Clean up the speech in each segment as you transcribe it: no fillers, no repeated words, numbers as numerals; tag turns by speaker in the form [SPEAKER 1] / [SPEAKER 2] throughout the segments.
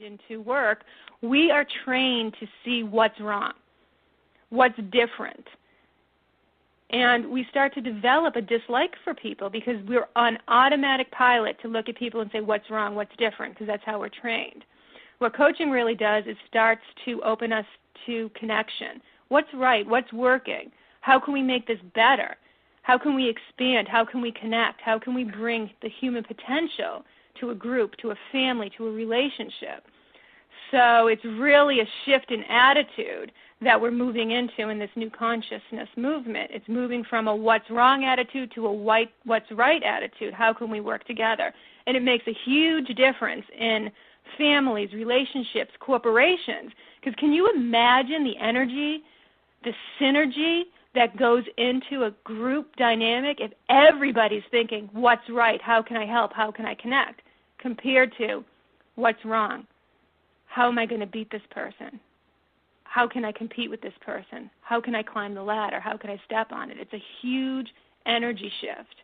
[SPEAKER 1] into work, we are trained to see what's wrong, what's different. And we start to develop a dislike for people because we're on automatic pilot to look at people and say, what's wrong, what's different, because that's how we're trained. What coaching really does is starts to open us to connection. What's right? What's working? How can we make this better? How can we expand? How can we connect? How can we bring the human potential to a group, to a family, to a relationship? So it's really a shift in attitude that we're moving into in this new consciousness movement. It's moving from a what's wrong attitude to a what's right attitude. How can we work together? And it makes a huge difference in families, relationships, corporations. Because can you imagine the energy, the synergy that goes into a group dynamic if everybody's thinking, what's right, how can I help, how can I connect, compared to what's wrong, how am I going to beat this person, how can I compete with this person, how can I climb the ladder, how can I step on it. It's a huge energy shift,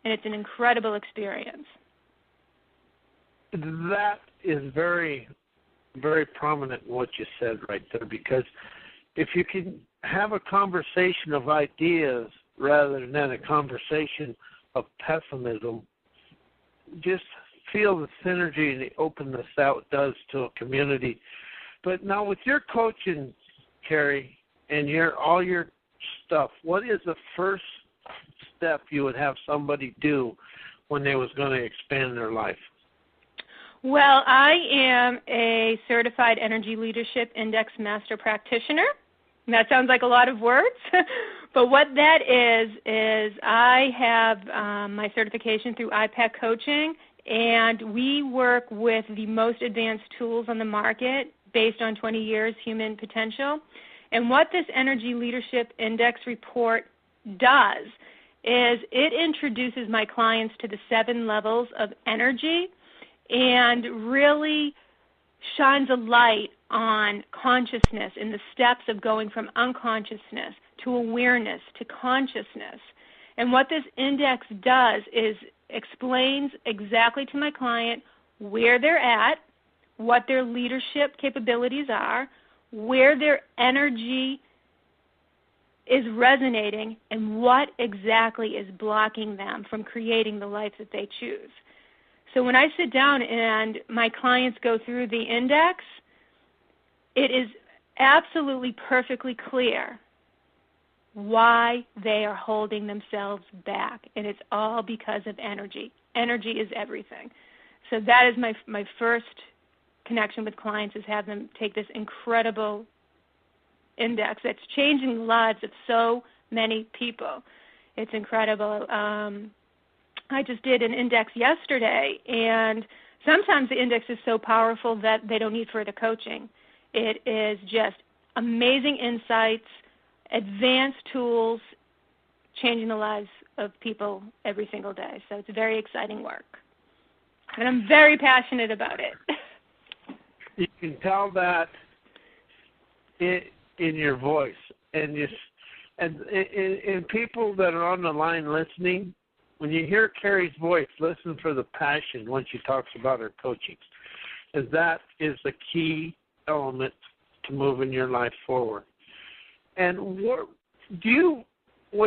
[SPEAKER 1] and it's an incredible experience.
[SPEAKER 2] That is very, very prominent in what you said right there, because if you can have a conversation of ideas rather than a conversation of pessimism, just feel the synergy and the openness that does to a community. But now with your coaching, Kerri, and all your stuff, what is the first step you would have somebody do when they was going to expand their life?
[SPEAKER 1] Well, I am a certified energy leadership index master practitioner. And that sounds like a lot of words, but what that is I have my certification through IPEC coaching, and we work with the most advanced tools on the market based on 20 years human potential. And what this energy leadership index report does is it introduces my clients to the 7 levels of energy and really shines a light on consciousness and the steps of going from unconsciousness to awareness to consciousness. And what this index does is explains exactly to my client where they're at, what their leadership capabilities are, where their energy is resonating, and what exactly is blocking them from creating the life that they choose. So when I sit down and my clients go through the index, it is absolutely perfectly clear why they are holding themselves back, and it's all because of energy. Energy is everything. So that is my first connection with clients, is have them take this incredible index that's changing the lives of so many people. It's incredible. I just did an index yesterday, and sometimes the index is so powerful that they don't need further coaching. It is just amazing insights, advanced tools, changing the lives of people every single day. So it's very exciting work, and I'm very passionate about it.
[SPEAKER 2] You can tell that in your voice, and people that are on the line listening, when you hear Kerri's voice, listen for the passion when she talks about her coaching, as that is the key element to moving your life forward. And when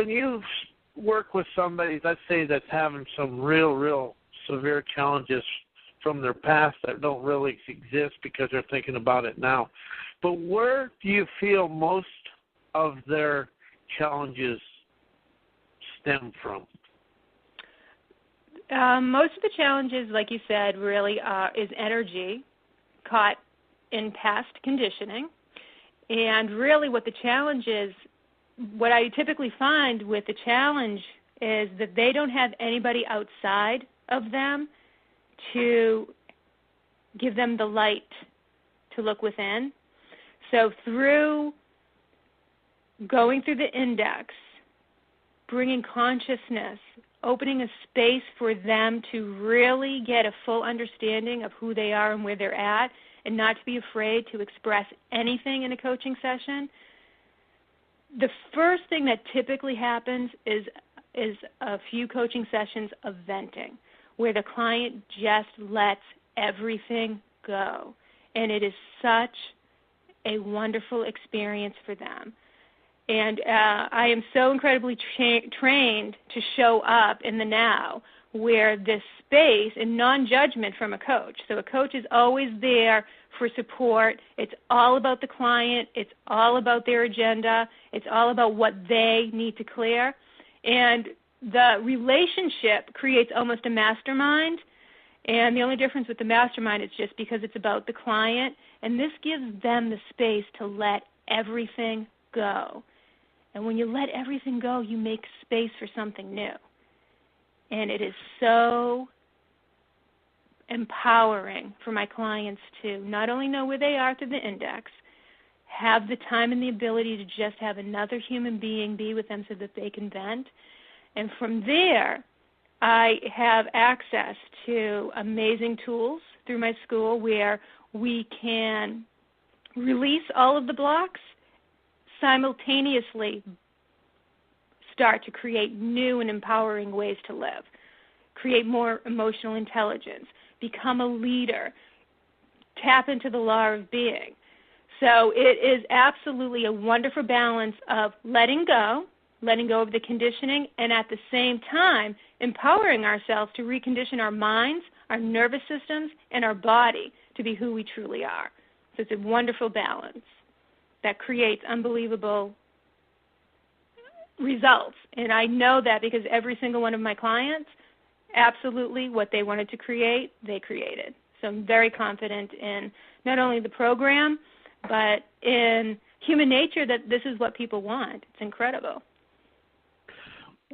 [SPEAKER 2] you work with somebody, let's say, that's having some real severe challenges from their past that don't really exist because they're thinking about it now, but where do you feel most of their challenges stem from?
[SPEAKER 1] Most of the challenges, like you said, really is energy caught in past conditioning. And really what the challenge is, what I typically find with the challenge is that they don't have anybody outside of them to give them the light to look within. So through going through the index, bringing consciousness, opening a space for them to really get a full understanding of who they are and where they're at, and not to be afraid to express anything in a coaching session, the first thing that typically happens is a few coaching sessions of venting, where the client just lets everything go. And it is such a wonderful experience for them. And I am so incredibly trained to show up in the now, where this space and non-judgment from a coach. So a coach is always there for support. It's all about the client. It's all about their agenda. It's all about what they need to clear. And the relationship creates almost a mastermind. And the only difference with the mastermind is just because it's about the client. And this gives them the space to let everything go. And when you let everything go, you make space for something new. And it is so empowering for my clients to not only know where they are through the index, have the time and the ability to just have another human being be with them so that they can vent. And from there, I have access to amazing tools through my school where we can release all of the blocks, simultaneously start to create new and empowering ways to live, create more emotional intelligence, become a leader, tap into the law of being. So it is absolutely a wonderful balance of letting go of the conditioning, and at the same time empowering ourselves to recondition our minds, our nervous systems, and our body to be who we truly are. So it's a wonderful balance that creates unbelievable results. And I know that because every single one of my clients, absolutely what they wanted to create, they created. So I'm very confident in not only the program, but in human nature that this is what people want. It's incredible.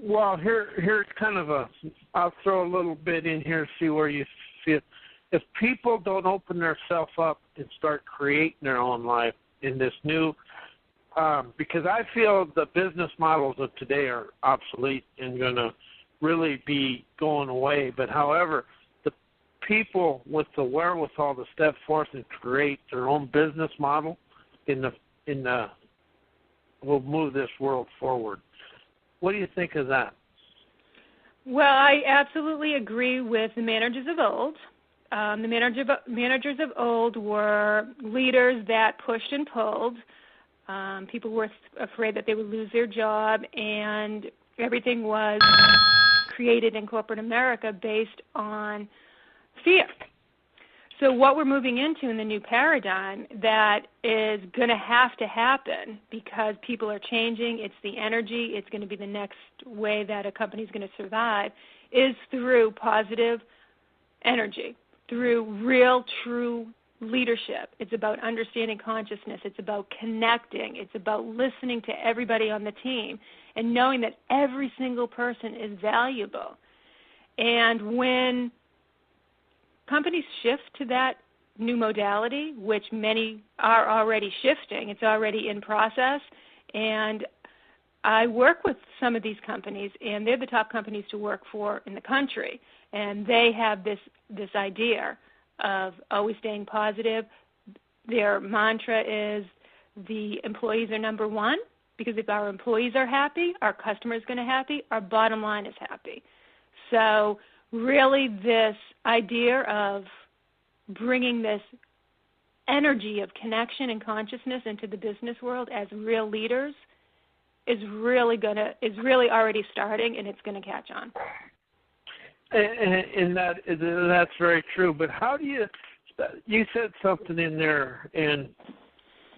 [SPEAKER 2] Well, here's kind of I'll throw a little bit in here, see where you fit. If people don't open themselves up and start creating their own life in this new, because I feel the business models of today are obsolete and going to really be going away. But however, the people with the wherewithal to step forth and create their own business model will move this world forward. What do you think of that?
[SPEAKER 1] Well, I absolutely agree with the managers of old. The managers of old were leaders that pushed and pulled. People were afraid that they would lose their job, and everything was created in corporate America based on fear. So what we're moving into in the new paradigm that is going to have to happen because people are changing, it's the energy, it's going to be the next way that a company is going to survive, is through positive energy, through real, true leadership. It's about understanding consciousness. It's about connecting. It's about listening to everybody on the team and knowing that every single person is valuable. And when companies shift to that new modality, which many are already shifting, it's already in process, and I work with some of these companies, and they're the top companies to work for in the country, and they have this idea of always staying positive. Their mantra is the employees are number one, because if our employees are happy, our customer is going to be happy, our bottom line is happy. So really this idea of bringing this energy of connection and consciousness into the business world as real leaders is really already starting, and it's going to catch on.
[SPEAKER 2] And that's very true. But how do you said something in there, and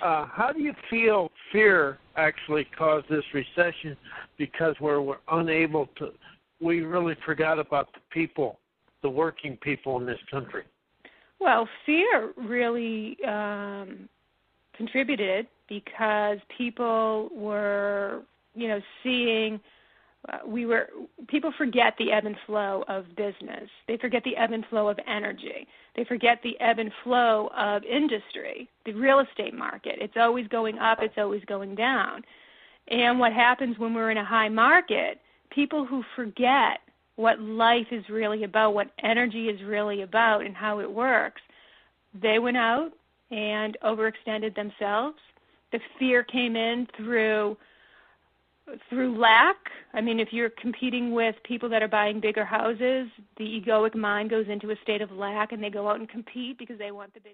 [SPEAKER 2] how do you feel fear actually caused this recession? Because we're unable to, we really forgot about the people, the working people in this country. Well,
[SPEAKER 1] fear really contributed because people were, seeing. People forget the ebb and flow of business. They forget the ebb and flow of energy. They forget the ebb and flow of industry, the real estate market. It's always going up. It's always going down. And what happens when we're in a high market, people who forget what life is really about, what energy is really about and how it works, they went out and overextended themselves. The fear came in through through lack. I mean, if you're competing with people that are buying bigger houses, the egoic mind goes into a state of lack, and they go out and compete because they want the big